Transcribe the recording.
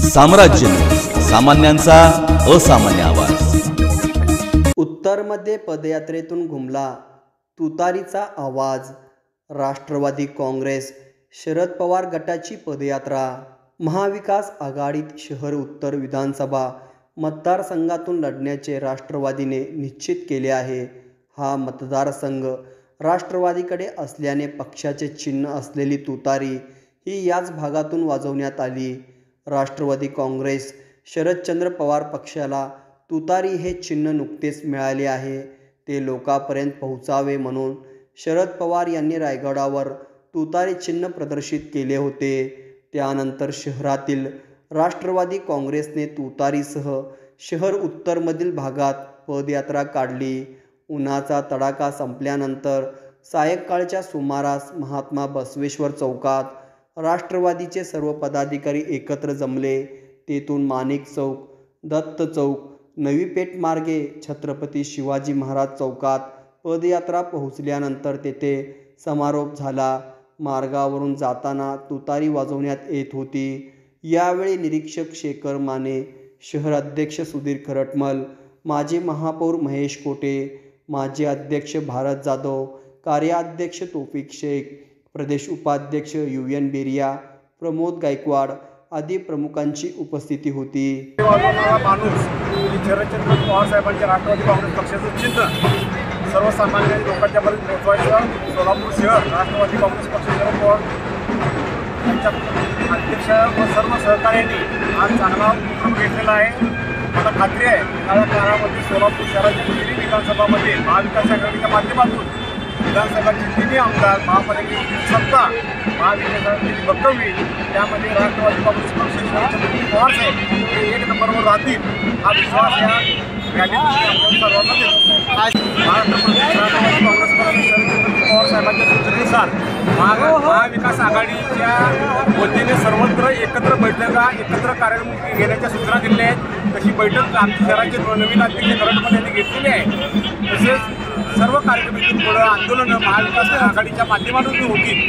साम्राज्य सामान्यांचा असामान्य आवाज। उत्तरमध्ये पदयात्रेतून घुमला तुतारीचा आवाज। राष्ट्रवादी काँग्रेस शरद पवार गटाची पदयात्रा। महाविकास आघाडीत शहर उत्तर विधानसभा मतदारसंघातून लढण्याचे राष्ट्रवादीने निश्चित केले आहे। हा मतदारसंघ राष्ट्रवादीकडे असल्याने पक्षाचे चिन्ह असलेली तुतारी ही याच भागातून वाजवण्यात आली। राष्ट्रवादी काँग्रेस शरदचंद्र पवार पक्षाला तुतारी हे चिन्ह नुकतेच मिळाले आहे। ते लोकांपर्यंत पोहोचावे म्हणून शरद पवार यांनी रायगडावर तुतारी चिन्ह प्रदर्शित केले होते। त्यानंतर शहरातील राष्ट्रवादी काँग्रेसने तुतारीसह शहर उत्तरमधील भागात पदयात्रा काढली। उन्हाचा तडाखा संपल्यानंतर सायंकाळच्या सुमारास महात्मा बसवेश्वर चौकात राष्ट्रवादीचे सर्व पदाधिकारी एकत्र जमले। तेथून माणिक चौक, दत्त चौक, नवी पेठ मार्गे छत्रपती शिवाजी महाराज चौकात पदयात्रा पोहोचल्यानंतर तेथे समारोप झाला। मार्गावरून जाताना तुतारी वाजवण्यात येत होती। यावेळी निरीक्षक शेखर माने, शहर अध्यक्ष सुधीर खरटमल, माजी महापौर महेश कोटे, माजी अध्यक्ष भारत जाधव, कार्याध्यक्ष तौफिक शेख, प्रदेश उपाध्यक्ष UN बेरिया, प्रमोद गायकवाड आदी प्रमुखांची उपस्थिती होती। माणूस शरदचंद्र पवार साहेबांच्या राष्ट्रवादी काँग्रेस पक्षाचं चिन्ह सर्वसामान्य लोकांच्या पर्यंत पोहोचवायचं सोलापूर शहर राष्ट्रवादी काँग्रेस पक्ष शरद पवार यांच्या अध्यक्ष व सर्व सहकार्यांनी आज चांगला उपक्रम घेतलेला आहे। मला खात्री आहे येणाऱ्या काळामध्ये सोलापूर शहराच्या तिन्ही विधानसभामध्ये महाविकास आघाडीच्या माध्यमातून विधानसभाचे तिन्ही आमदार, महापालिकेची सत्ता, महाविकास आघाडीची भक्कवी, त्यामध्ये राष्ट्रवादी काँग्रेस पक्ष शरदचंद्र पवार साहेब हे एक नंबरवर राहतील हा विश्वास या रॅलीतून सर्वांना देतो। आज महाराष्ट्र प्रदेश राष्ट्रवादी काँग्रेस पक्ष शरदचंद्र पवार साहेबांच्या सूचनेनुसार महाविकास आघाडीच्या वतीने सर्वत्र एकत्र बैठका, एकत्र कार्यालय घेण्याच्या सूचना दिल्या आहेत। तशी बैठक आमच्या शहराचे नवीन अध्यक्ष खरटमल यांनी घेतलेली आहे। तसेच सर्व कार्यक्रमातून पुढे आंदोलन महाविकास आघाडीच्या माध्यमातून होतील।